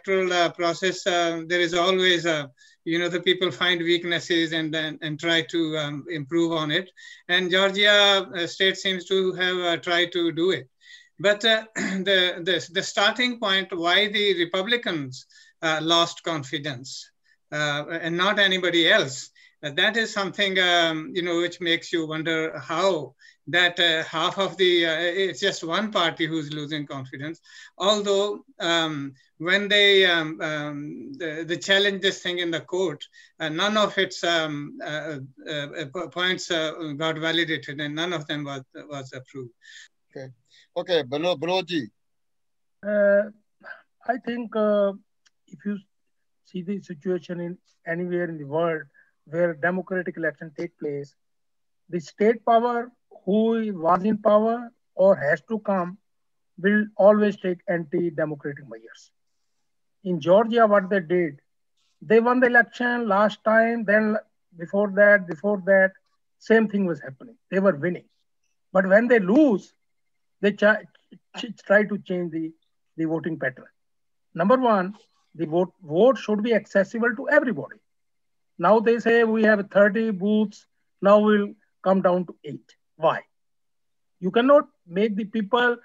electoral process, there is always, the people find weaknesses and try to improve on it. And Georgia state seems to have tried to do it. But the starting point why the Republicans lost confidence and not anybody else, that is something, which makes you wonder how that half of it's just one party who's losing confidence. Although when they the challenge this thing in the court, none of its points got validated and none of them was approved. Okay, Baloji. I think if you see the situation in anywhere in the world where democratic election take place, the state power who was in power or has to come will always take anti-democratic measures. In Georgia, what they did, they won the election last time, then before that, same thing was happening. They were winning. But when they lose, they try to change the voting pattern. Number one, the vote should be accessible to everybody. Now they say we have 30 booths, now we'll come down to 8. Why? You cannot make the people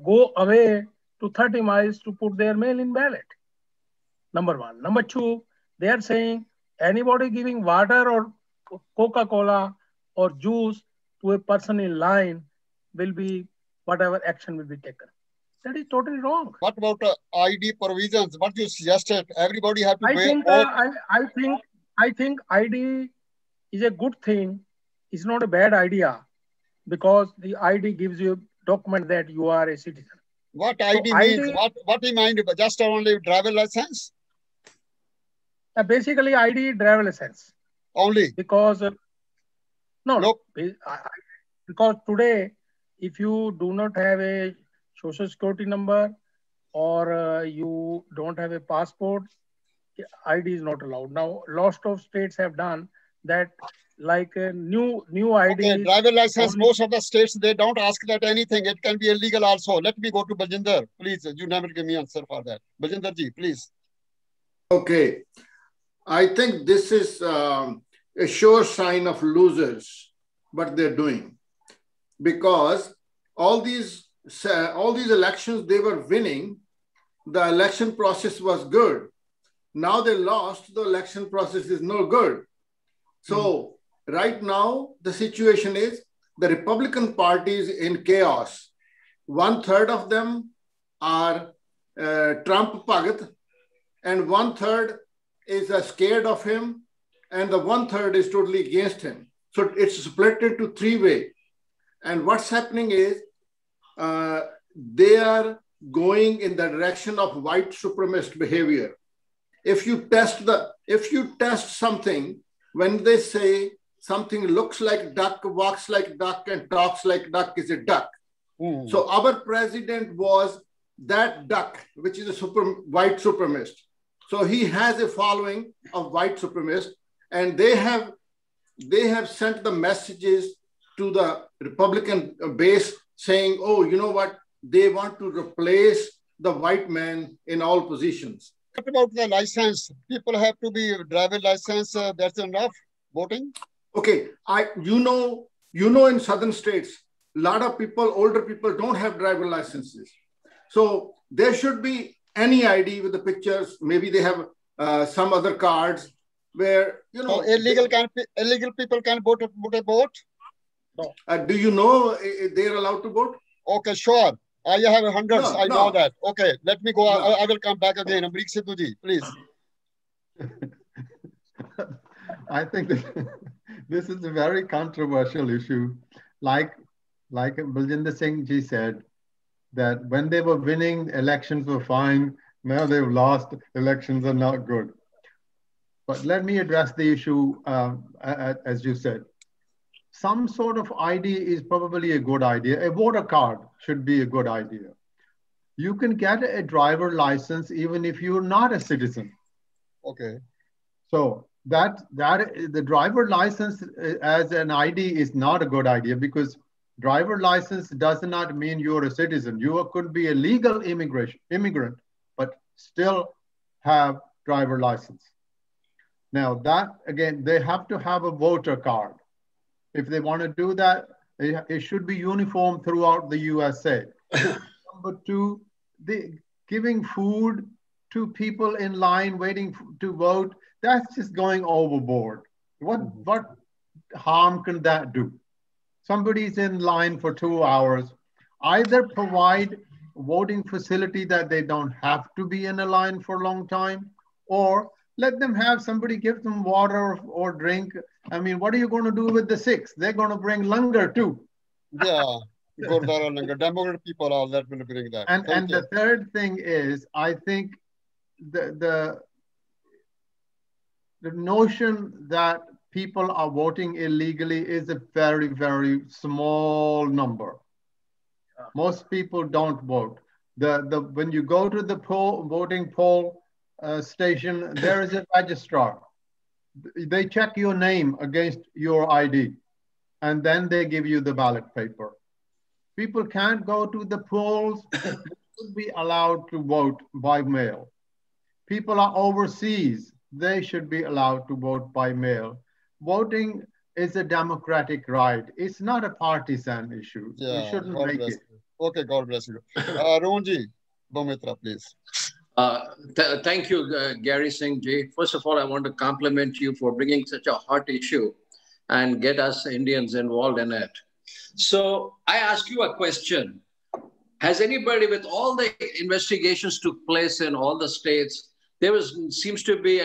go away to 30 miles to put their mail-in ballot. Number one. Number two, they are saying anybody giving water or Coca-Cola or juice to a person in line will be whatever action will be taken. That is totally wrong. What about ID provisions? What you suggested? Everybody have to I think ID is a good thing. It's not a bad idea because the ID gives you a document that you are a citizen. What ID so means? What do you mean? Just only driver license? Basically, ID driver license. Only? Because, because today, if you do not have a social security number or you don't have a passport, ID is not allowed. Now, lots of states have done that, like a new ID. Okay, driver license, most of the states, they don't ask that anything. It can be illegal also. Let me go to Baljinder. Please, you never give me answer for that. Baljinder ji, please. Okay. I think this is a sure sign of losers, what they're doing. Because all these elections they were winning, the election process was good. Now they lost, the election process is no good. So right now, the situation is the Republican Party is in chaos. 1/3 of them are Trump Bhagat, and 1/3 is scared of him, and the 1/3 is totally against him. So it's split into 3 ways. And what's happening is they are going in the direction of white supremacist behavior. If you test something, when they say something looks like duck, walks like duck, and talks like duck is a duck. So our president was that duck, which is a white supremacist. So he has a following of white supremacists, and they have sent the messages to the Republican base saying, oh, you know what? They want to replace the white man in all positions. What about the license? People have to be driver license. That's enough voting. Okay, you know, in southern states, a lot of people, older people, don't have driver licenses. So there should be any ID with the pictures. Maybe they have some other cards where So illegal people can vote. No. Do you know they're allowed to vote? Okay, sure. I have hundreds. I know that. Okay, let me go. I will come back again. Amrik Sidhu ji, please. I think this is a very controversial issue. Like Baljinder Singh ji said, that when they were winning, elections were fine. Now they've lost, elections are not good. But let me address the issue, as you said. Some sort of ID is probably a good idea. A voter card should be a good idea. You can get a driver license even if you're not a citizen. Okay. So that the driver license as an ID is not a good idea, because driver license does not mean you're a citizen. You could be a legal immigrant, but still have driver license. Now that, again, they have to have a voter card. If they want to do that, it should be uniform throughout the USA. Number two, giving food to people in line waiting to vote, that's just going overboard. What harm can that do? Somebody's in line for 2 hours. Either provide voting facility that they don't have to be in a line for a long time, or let them have somebody give them water or drink. I mean, what are you going to do with the Sikhs? They're going to bring langar too. Yeah, Gurdwara langar. Democrat people are that will bring that. And the third thing is, I think the notion that people are voting illegally is a very, very small number. Most people don't vote. When you go to the voting poll station, there is a registrar. They check your name against your ID, and then they give you the ballot paper. People can't go to the polls. They should be allowed to vote by mail. People are overseas. They should be allowed to vote by mail. Voting is a democratic right. It's not a partisan issue. Yeah, you shouldn't God make bless it. you. Okay, God bless you. Arunji Bomitra, please. Thank you, Gary Singh Ji. First of all, I want to compliment you for bringing such a hot issue and get us Indians involved in it. So I ask you a question. Has anybody, with all the investigations took place in all the states, seems to be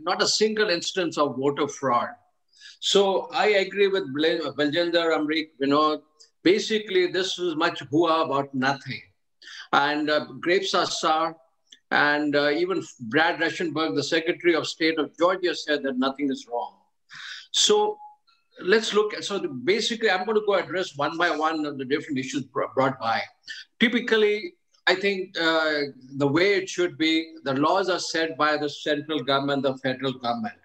not a single instance of voter fraud. So I agree with Baljinder, Amrik, Vinod. Basically, this was much hooah about nothing. And grapes are sour. And even Brad Reichenberg, the Secretary of State of Georgia, said that nothing is wrong. So let's look at, basically, I'm going to go address one by one of the different issues brought by. Typically, I think the way it should be, the laws are set by the central government, the federal government.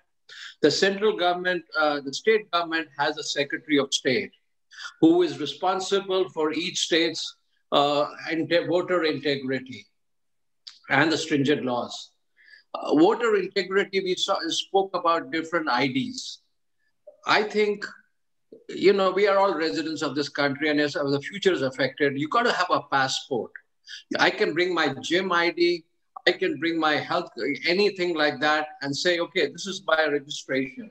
The central government, the state government has a Secretary of State who is responsible for each state's voter integrity and the stringent laws. Voter integrity, we spoke about different IDs. I think, we are all residents of this country, and as the future is affected, you got to have a passport. I can bring my gym ID, I can bring my health, anything like that, and say, okay, this is my registration.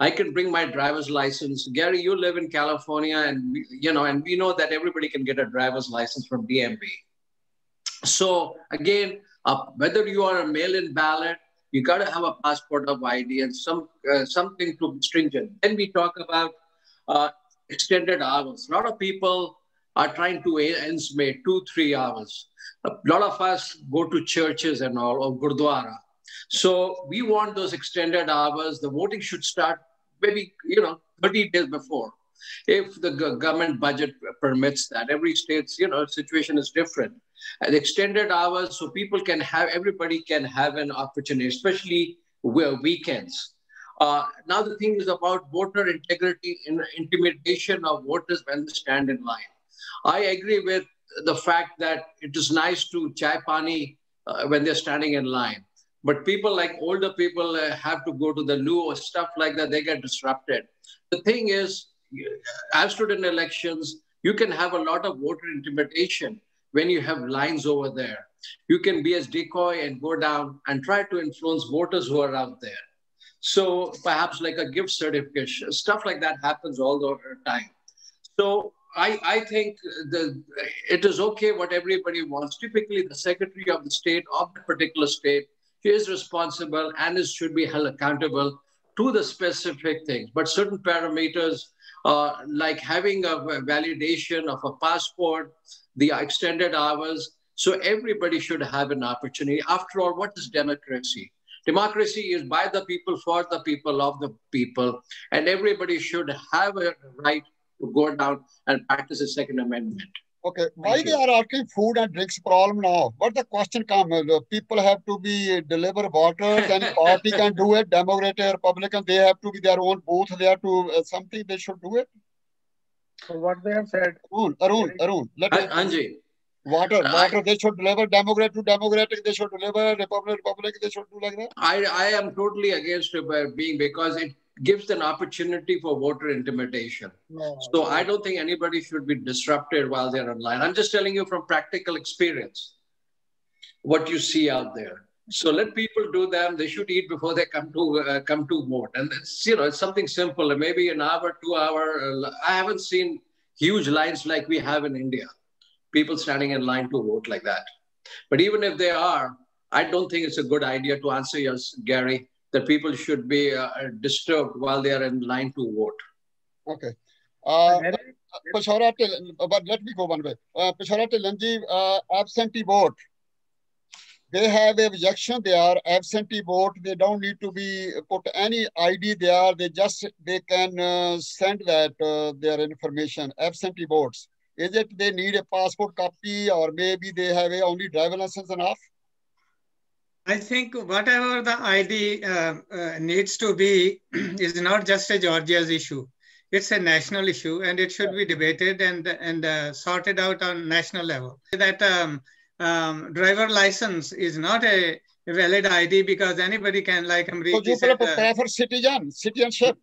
I can bring my driver's license. Gary, you live in California, and we know that everybody can get a driver's license from DMV. So again, whether you are a mail-in ballot, you got to have a passport of ID and something to stringent. Then we talk about extended hours. A lot of people are trying to ends meet 2-3 hours. A lot of us go to churches and all, or Gurdwara. So we want those extended hours. The voting should start maybe 30 days before, if the government budget permits that. Every state's situation is different. And extended hours, so everybody can have an opportunity, especially weekends. Now the thing is about voter integrity and intimidation of voters when they stand in line. I agree with the fact that it is nice to chai pani when they're standing in line. But people like older people have to go to the loo or stuff like that, they get disrupted. The thing is, I've stood in elections, you can have a lot of voter intimidation when you have lines over there. You can be as decoy and go down and try to influence voters who are out there. So perhaps like a gift certificate, stuff like that happens all the time. So I think it is okay what everybody wants. Typically, the Secretary of the State of the particular state is responsible and should be held accountable to the specific things. But certain parameters, like having a validation of a passport, the extended hours, so everybody should have an opportunity. After all, what is democracy? Democracy is by the people, for the people, of the people, and everybody should have a right to go down and practice the Second Amendment. Okay, why they are asking food and drinks problem now? What the question comes? People have to be deliver water, then party can do it. Democrat or Republican, they have to be their own booth. They have to something they should do it. So what they have said. Arun, let me. Anji, Water, they should deliver Democrat to Democratic, they should deliver Republic, they should do like that. I am totally against it because it gives an opportunity for voter intimidation. So I don't think anybody should be disrupted while they're online. I'm just telling you from practical experience what you see out there. So let people do them. They should eat before they come to vote. And it's, it's something simple. Maybe an hour, 2 hour. I haven't seen huge lines like we have in India. People standing in line to vote like that. But even if they are, I don't think it's a good idea, to answer yours, Gary, that people should be disturbed while they are in line to vote. Okay. But let me go one way. Peshawar to Lanji, absentee vote. They have a objection. They are absentee vote. They don't need to be put any ID there. They can send that their information. Absentee votes. Is it they need a passport copy, or maybe they have only driver license enough? I think whatever the ID needs to be is not just a Georgia's issue. It's a national issue, and it should be debated and sorted out on national level. That driver license is not a valid ID because anybody can, like Amriti said, prefer citizenship.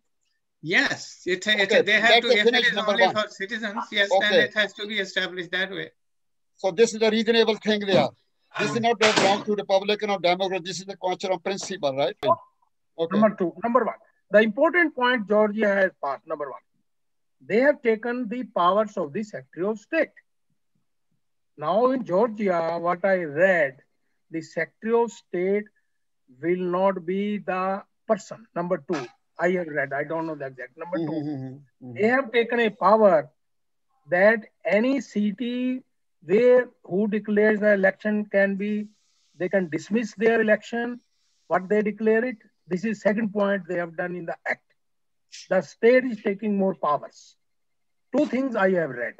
Yes, they have to. If it is only for citizens, yes, then it has to be established that way. So this is a reasonable thing there. This is not belong to Republican or Democrat. This is the question of principle, right? Okay. Number one. The important point Georgia has passed. Number one, they have taken the powers of the Secretary of State. Now in Georgia, what I read, the Secretary of State will not be the person. Number two, I have read, I don't know the exact. Number two, they have taken a power that any city who declares the election they can dismiss their election, what they declare it. This is second point they have done in the act. The state is taking more powers. Two things I have read.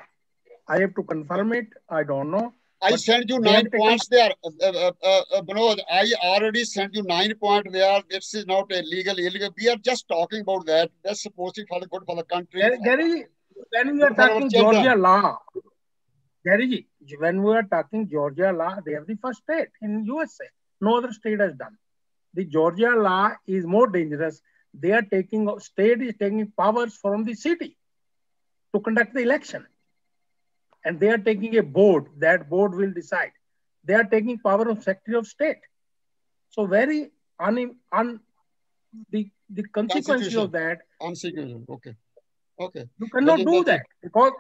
I have to confirm it. I don't know. I sent you 9 points there. Manoj, I already sent you 9 points there. This is not illegal. We are just talking about that. That's supposed to be for the good for the country. Gary, when we are talking Georgia law, Gary, when we are talking Georgia law, they have the first state in USA. No other state has done. The Georgia law is more dangerous. State is taking powers from the city to conduct the election. And they are taking a board. That board will decide. They are taking power of Secretary of State. So very the consequences of that. Okay. You cannot do that because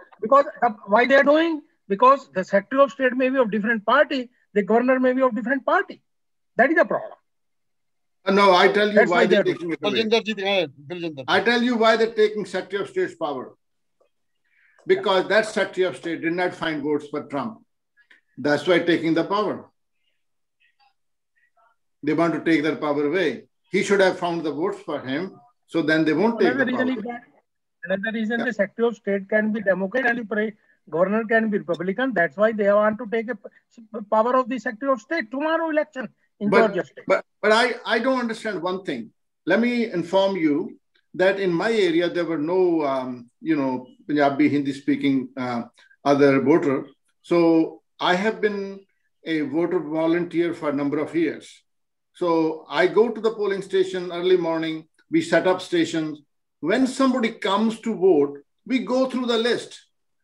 why they are doing? Because the Secretary of State may be of different party. The governor may be of different party. That is the problem. No, I tell you why they're taking it away. I tell you why they're taking Secretary of State's power. Because that Secretary of State did not find votes for Trump. That's why taking the power. They want to take that power away. He should have found the votes for him, so then they won't take the power. Another reason the Secretary of State can be Democrat and the governor can be Republican. That's why they want to take a power of the Secretary of State tomorrow election in Georgia State. But I don't understand one thing. Let me inform you that in my area, there were no, Punjabi, Hindi-speaking other voter. So I have been a voter volunteer for a number of years. So I go to the polling station early morning. We set up stations. When somebody comes to vote, we go through the list.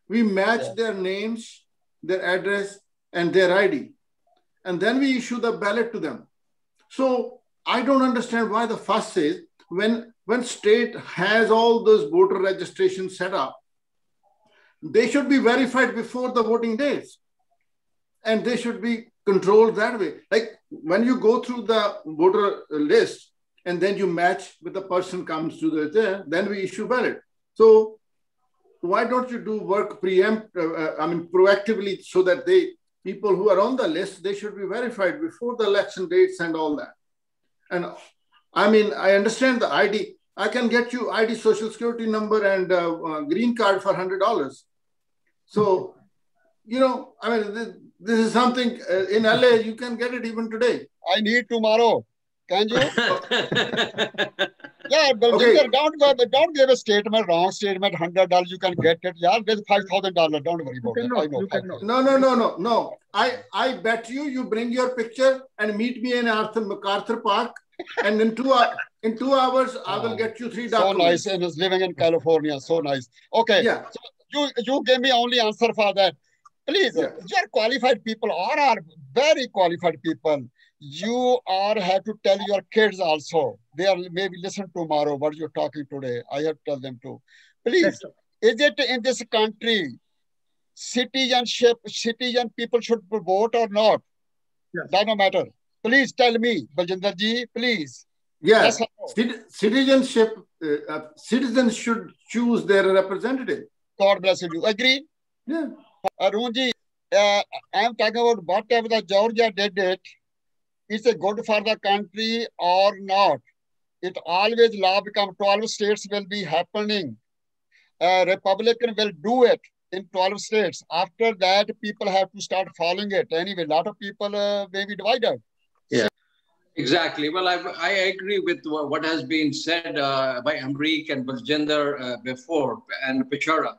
We match their names, their address, and their ID. And then we issue the ballot to them. So I don't understand why the fuss is when state has all those voter registrations set up, they should be verified before the voting days. And they should be controlled that way. Like when you go through the voter list and then you match with the person comes to there, then we issue ballot. So why don't you do work proactively so that people who are on the list, they should be verified before the election dates and all that. And I understand the ID. I can get you ID, social security number, and green card for $100. So, this is something in LA, you can get it even today. I need tomorrow. Can you? Yeah, Baljinder, don't give a statement, wrong statement, $100, you can get it. Yeah, there's $5,000. Don't worry about it. I know. No. I bet you bring your picture and meet me in MacArthur Park, and in 2 hours, I will get you 3 documents. So nice, and is living in California. So nice. Okay. Yeah. So you gave me only answer for that. Please, you are qualified people, or are very qualified people. You have to tell your kids also. They are maybe listen tomorrow what you're talking today. I have to tell them too. Please, is it in this country citizen people should vote or not? Yes. That no matter. Please tell me, Baljinder ji, please. Yes. Citizens should choose their representative. God bless you. Agree? Yeah. Arun ji, I'm talking about whatever the Georgia did it. Is it good for the country or not? It always law become 12 states will be happening. Republican will do it in 12 states. After that, people have to start following it. Anyway, a lot of people may be divided. Yeah, exactly. Well, I agree with what has been said by Amrique and Baljinder before, and Pechora.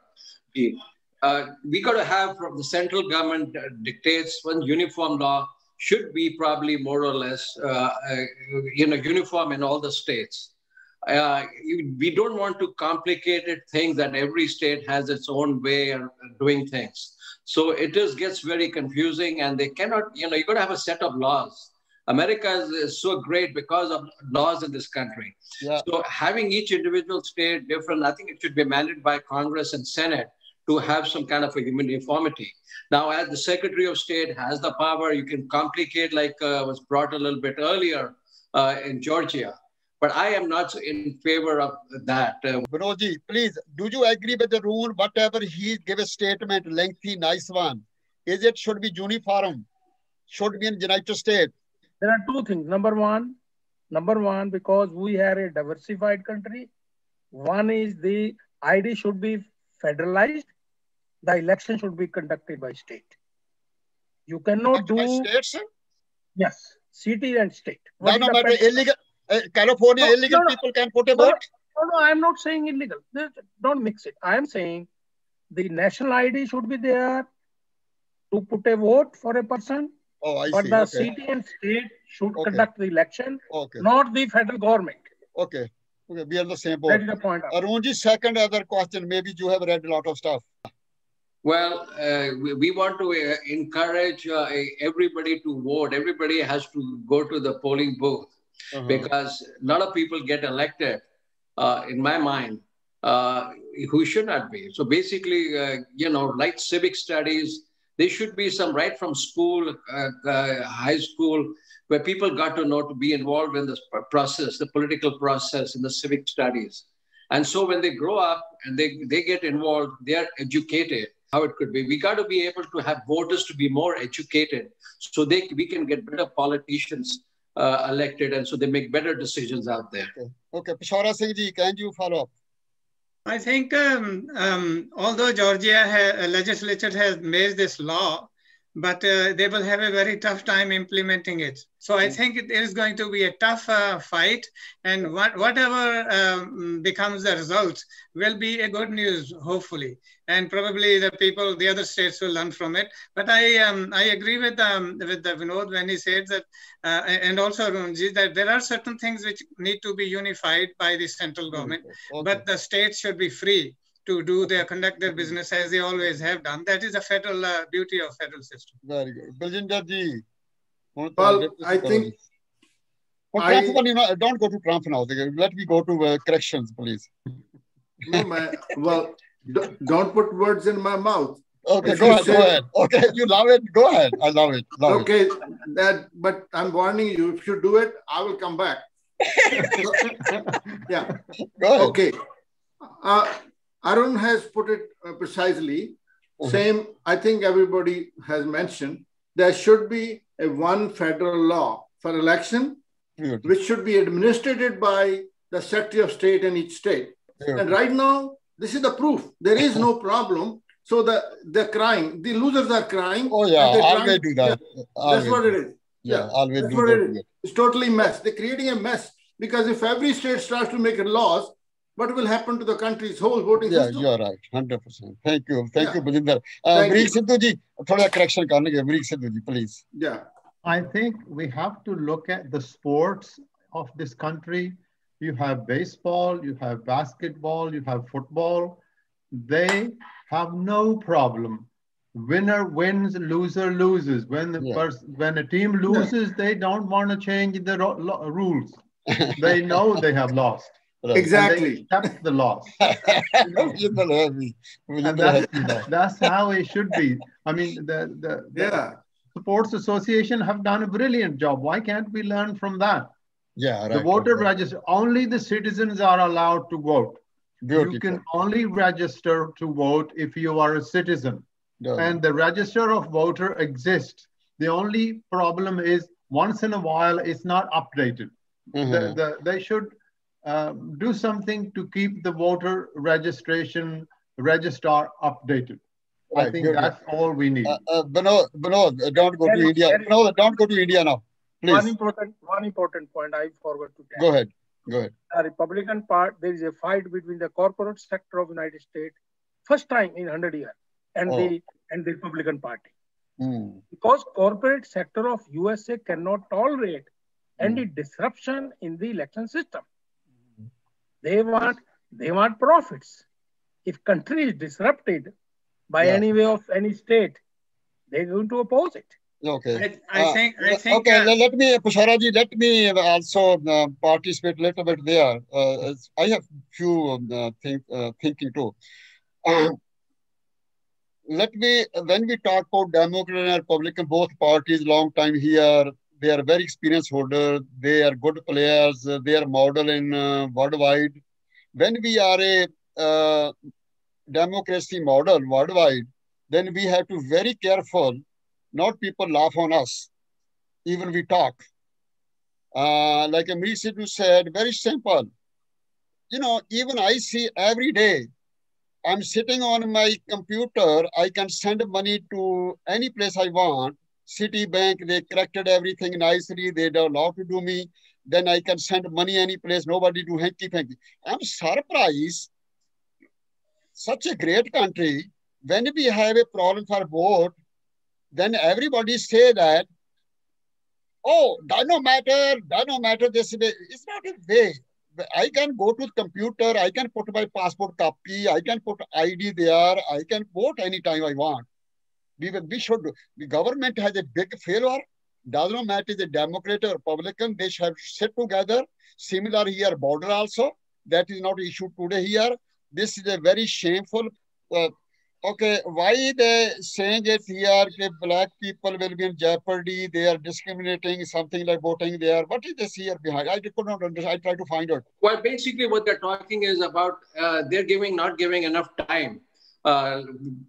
We got to have from the central government dictates one uniform law should be probably more or less, uniform in all the states. We don't want to complicated things that every state has its own way of doing things. So it gets very confusing, and they cannot, you got to have a set of laws. America is so great because of laws in this country. Yeah. So having each individual state different, I think it should be mandated by Congress and Senate to have some kind of a uniformity. Now, as the Secretary of State has the power, you can complicate like was brought a little bit earlier in Georgia. But I am not in favor of that. Vinodji, please, do you agree with the rule? Whatever he give a statement, lengthy, nice one, should be uniform? Should be in United States? There are two things. Number one, because we are a diversified country. One is the ID should be federalized. The election should be conducted by state. You cannot do... By states? Yes, city and state. No matter illegal... California illegal people can put a vote? No, I am not saying illegal. Don't mix it. I am saying the national ID should be there to put a vote for a person. Oh, I but see. The city and state should conduct the election, not the federal government. Okay, we are the same boat. That is the point. Arunji, second other question. Maybe you have read a lot of stuff. Well, we want to encourage everybody to vote. Everybody has to go to the polling booth. Because a lot of people get elected, in my mind, who should not be. So basically, like civic studies, there should be some right from school, high school, where people got to know to be involved in this process, the political process, in the civic studies. And so when they grow up and they get involved, they are educated, how it could be. We got to be able to have voters to be more educated so we can get better politicians elected, and so they make better decisions out there. Okay. Peshawar Singh ji, can you follow up? I think although Georgia legislature has made this law, but they will have a very tough time implementing it. So I think it is going to be a tough fight, and whatever becomes the result will be a good news, hopefully. And probably the other states will learn from it. But I agree with Vinod when he said that, and also Arunji, that there are certain things which need to be unified by the central government, but the states should be free to conduct their business as they always have done. That is the federal beauty of federal system. Very good. Baljinder ji. Well, I think... don't go to Trump now. Let me go to corrections, please. No, well, don't put words in my mouth. Okay, go ahead. Okay, you love it. Go ahead. I love it. Okay, but I'm warning you. If you do it, I will come back. Yeah. Go ahead. Okay. Arun has put it precisely. Same, I think everybody has mentioned, there should be one federal law for election, which should be administered by the Secretary of State in each state. And right now, this is the proof. There is no problem. So they're crying. The losers are crying. Oh, yeah. Always do that. Yeah. That's what it is. Yeah, always that's what it is. It's totally mess. They're creating a mess. Because if every state starts to make laws, what will happen to the country's whole voting Yeah, system? you are right, 100%. Thank you, Baljinder. Thank Amrick you. Sidhu ji, thoda correction karnege. Amrick Sidhu ji, please. Yeah. I think we have to look at the sports of this country. You have baseball, you have basketball, you have football. They have no problem. Winner wins, loser loses. When a team loses, they don't want to change the rules. They know they have lost. Right. Exactly. And they accept the loss. And that's how it should be. I mean, the Sports Association have done a brilliant job. Why can't we learn from that? Yeah, right. The voter register, only the citizens are allowed to vote. Beautiful. You can only register to vote if you are a citizen. And the register of voter exists. The only problem is once in a while it's not updated. They should do something to keep the voter registrar updated. Right, I think that's all we need. Binod, don't go to India. No, don't go to India now. Please. One important point I forgot to tell. Go ahead. The Republican part, there is a fight between the corporate sector of United States, first time in 100 years, and the Republican Party. Because corporate sector of USA cannot tolerate any disruption in the election system. They want profits. If country is disrupted by any way of any state, they're going to oppose it. Okay. I think. Okay. Let me, Pushara ji, let me also participate a little bit there. I have few thinking too. When we talk about Democrat and Republican, both parties, long time here, they are very experienced holder. They are good players. They are model in worldwide. When we are a democracy model worldwide, then we have to be very careful. Not people laugh on us, even we talk. Like Amrick Sidhu said, very simple. Even I see every day, I'm sitting on my computer, I can send money to any place I want. Citibank, they corrected everything nicely. They don't allow to do me. Then I can send money any place. Nobody do hanky-panky. I'm surprised. Such a great country. When we have a problem for vote, then everybody say that, oh, that no matter this way. It's not a way. I can go to the computer, I can put my passport copy, I can put ID there, I can vote anytime I want. We should do. The government has a big failure. Does not matter the Democrat or Republican, they should sit together. Similar here, border also. That is not issue today here. This is a very shameful. Okay, why they saying it here that black people will be in jeopardy, they are discriminating, something like voting there. What is this here behind? I could not understand. I tried to find out. Well, basically what they're talking is about they're not giving enough time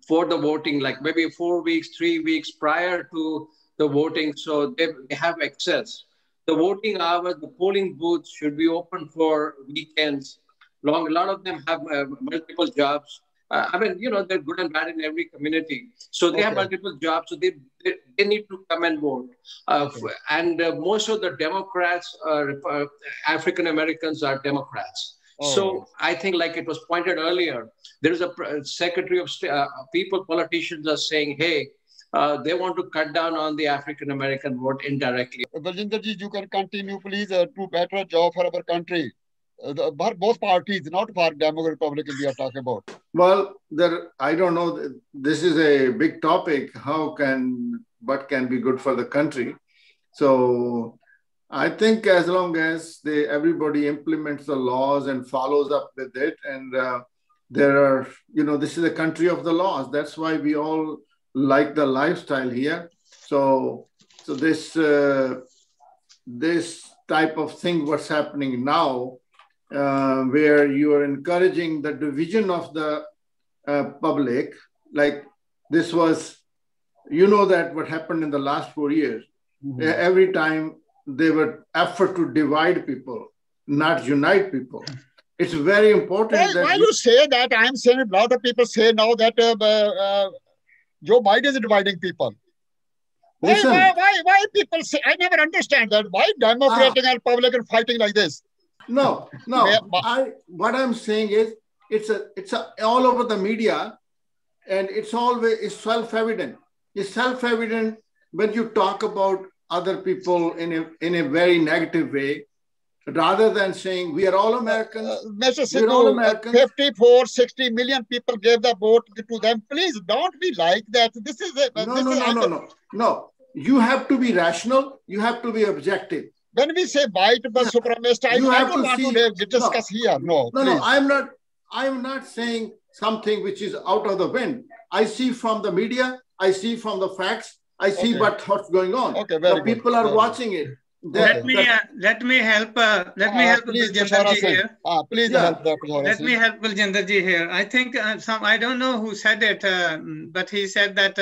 for the voting, like maybe 4 weeks, 3 weeks prior to the voting. So they have excess. The voting hours, the polling booths should be open for weekends. A lot of them have multiple jobs. I mean, they're good and bad in every community. So they have multiple jobs. So they need to come and vote. And most of the Democrats, African Americans are Democrats. So I think, like it was pointed earlier, there is a Secretary of State, politicians are saying, hey, they want to cut down on the African American vote indirectly. Baljinder ji, you can continue, please, to better job for our country. Both parties, not for Democrat, Republican, we are talking about. Well, I don't know. This is a big topic. What can be good for the country? So I think as long as everybody implements the laws and follows up with it, and this is a country of the laws. That's why we all like the lifestyle here. So this type of thing, what's happening now, where you are encouraging the division of the public, like this was, that what happened in the last 4 years, every time they were effort to divide people, not unite people. It's very important. Why you say that? I'm saying a lot of people say now that Joe Biden is dividing people. Why people say, I never understand that. Why Democratic and Republican fighting like this? No. What I'm saying is it's all over the media, and it's self-evident. It's self-evident when you talk about other people in a very negative way, rather than saying we are all Americans. Mr. Sidhu, 54, 60 million people gave the vote to them. Please don't be like that. This is No. You have to be rational. You have to be objective. When we say white supremacist, I don't want to discuss here. No, I'm not saying something which is out of the wind. I see from the media. I see from the facts. I see what's going on. Okay, very good. People are watching it. Let me help. Please, Baljinder ji here. Please help Dr. Let me help Baljinder ji here. I think I don't know who said it, but he said that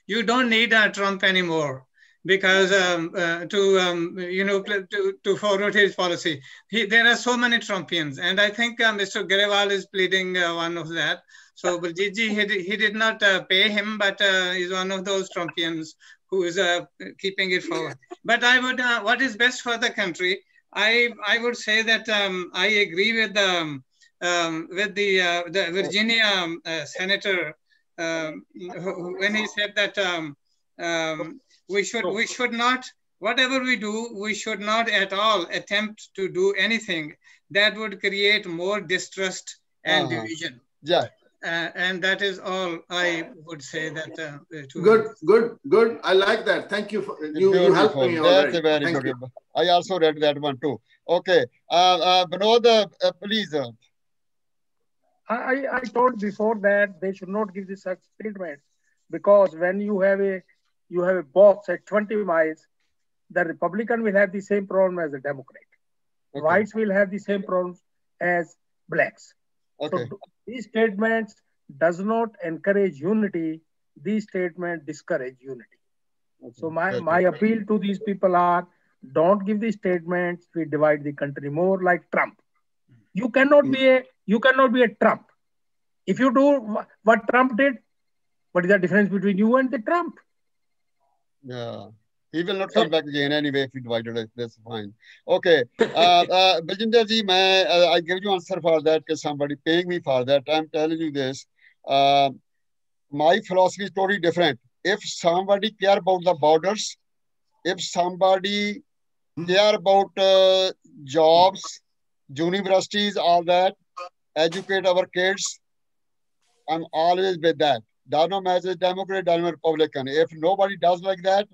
you don't need Trump anymore because to forward his policy. There are so many Trumpians, and I think Mr. Grewal is pleading one of that. So Baljeet ji, he did not pay him, but he's one of those Trumpians who is keeping it forward. But I would, what is best for the country? I would say that I agree with the Virginia senator when he said that we should not, whatever we do, we should not at all attempt to do anything that would create more distrust and division. Yeah. And that is all I would say that. Good. I like that. Thank you. You helped me already. That's very good. I also read that one too. Okay. Vinod, please. I told before that they should not give this such statements, because when you have a box at 20 miles, the Republican will have the same problem as the Democrat. Okay. Whites will have the same problems as blacks. Okay. So these statements does not encourage unity. These statements discourage unity. Okay. So my appeal to these people are, don't give these statements. We divide the country more, like Trump. You cannot be a Trump. If you do what Trump did, what is the difference between you and the Trump? Yeah. He will not come back again anyway if you divided it. That's fine. Okay. Baljinder ji, I give you answer for that because somebody paying me for that. I'm telling you this. My philosophy is totally different. If somebody care about the borders, if somebody care about jobs, universities, all that, educate our kids, I'm always with that. Doesn't matter Democrat, doesn't matter Republican. If nobody does like that,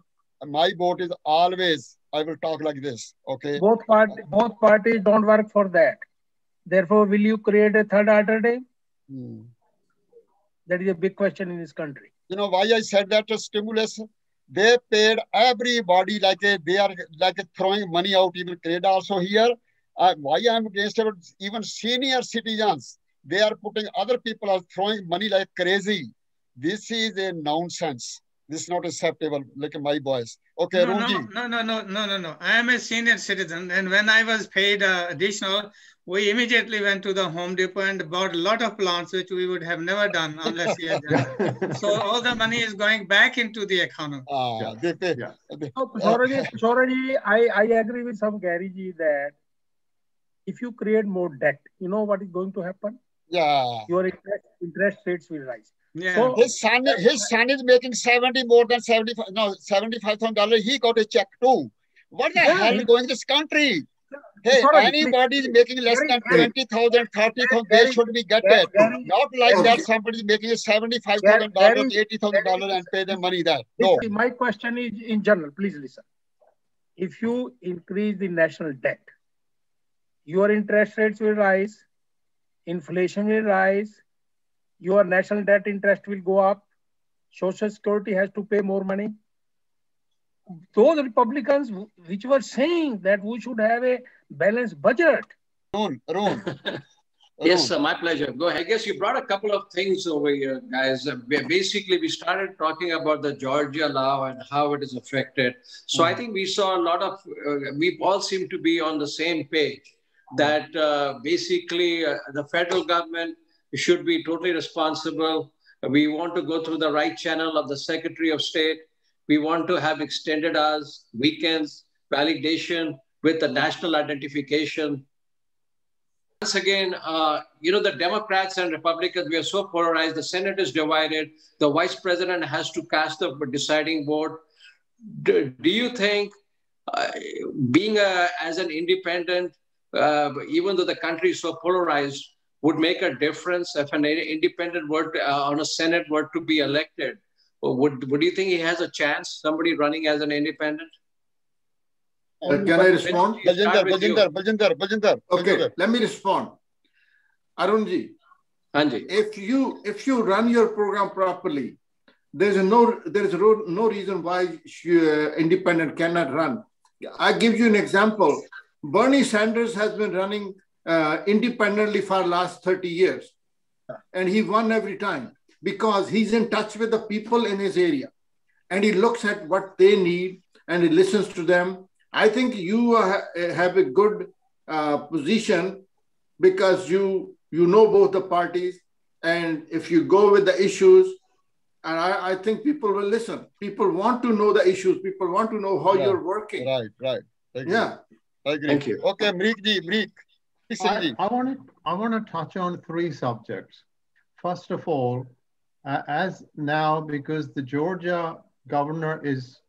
my vote is always, I will talk like this, okay? Both parties don't work for that. Therefore, will you create a third alternative? That is a big question in this country. You know why I said that stimulus? They paid everybody they are throwing money out, even Canada also here. Why I'm against it, even senior citizens, they are putting, other people are throwing money like crazy. This is a nonsense. This is not acceptable, like my boys. Okay, No. I am a senior citizen, and when I was paid additional, we immediately went to the Home Depot and bought a lot of plants, which we would have never done unless we had done it. So all the money is going back into the economy. Kishore, I agree with some Gary ji that if you create more debt, you know what is going to happen? Yeah. Your interest rates will rise. Yeah. So his son is making $75,000. He got a check too. What the hell is going in this country? Hey, anybody is making less than 20,000, 30,000, they should be get it. Not like that somebody is making $75,000, $80,000 and pay them money that. No. My question is in general, please listen. If you increase the national debt, your interest rates will rise, inflation will rise, your national debt interest will go up, Social Security has to pay more money. Those Republicans which were saying that we should have a balanced budget. Arun. Yes, sir, my pleasure. Go ahead. I guess you brought a couple of things over here, guys. Basically, we started talking about the Georgia law and how it is affected. So I think we saw a lot of, we all seem to be on the same page that basically the federal government should be totally responsible. We want to go through the right channel of the Secretary of State. We want to have extended hours, weekends, validation with the national identification. once again, the Democrats and Republicans, we are so polarized. The Senate is divided. The Vice President has to cast the deciding vote. Do you think being as an independent, even though the country is so polarized, would make a difference if an independent were on a Senate were to be elected? Would you think he has a chance, somebody running as an independent? Can I respond? Baljinder. Okay, let me respond. Arunji, if you run your program properly, there is no reason why independent cannot run. I give you an example. Bernie Sanders has been running independently for the last 30 years, and he won every time because he's in touch with the people in his area, and he looks at what they need and he listens to them. I think you have a good position because you know both the parties, and if you go with the issues, and I think people will listen. People want to know the issues. People want to know how you're working. Right. Yeah. I agree. Thank you. Okay, Mriek. I want to touch on 3 subjects. First of all, as now, because the Georgia governor is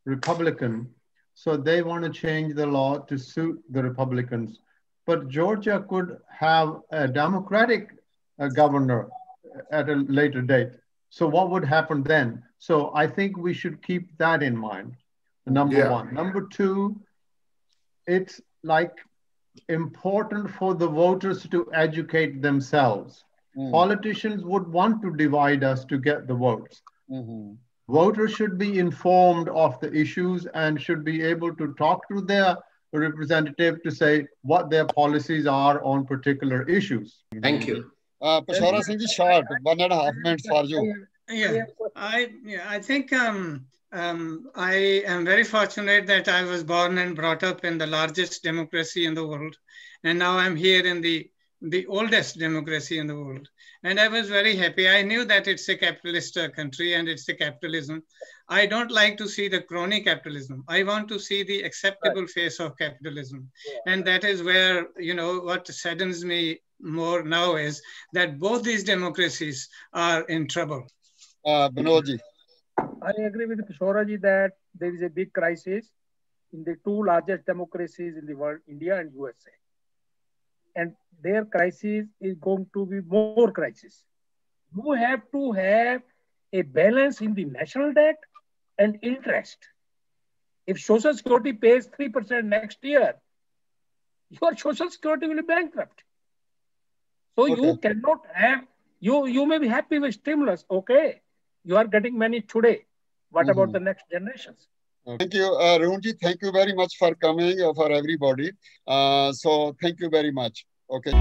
Republican, so they want to change the law to suit the Republicans. But Georgia could have a Democratic governor at a later date. So what would happen then? So I think we should keep that in mind, number one. Number 2, it's like important for the voters to educate themselves. Politicians would want to divide us to get the votes. Voters should be informed of the issues and should be able to talk to their representative to say what their policies are on particular issues. Thank you. Peshawar Singh ji, short, 1.5 minutes for you. I think I am very fortunate that I was born and brought up in the largest democracy in the world. And now I'm here in the oldest democracy in the world. And I was very happy. I knew that it's a capitalist country and it's a capitalism. I don't like to see the crony capitalism. I want to see the acceptable face of capitalism. And that is where, what saddens me more now is that both these democracies are in trouble. Binodji. I agree with Peshawar-ji that there is a big crisis in the 2 largest democracies in the world, India and USA. And their crisis is going to be more crisis. You have to have a balance in the national debt and interest. If Social Security pays 3% next year, your Social Security will be bankrupt. So you cannot have, you may be happy with stimulus, okay. You are getting money today. What about the next generations? Thank you, Arunji. Thank you very much for coming, for everybody. So thank you very much. Okay.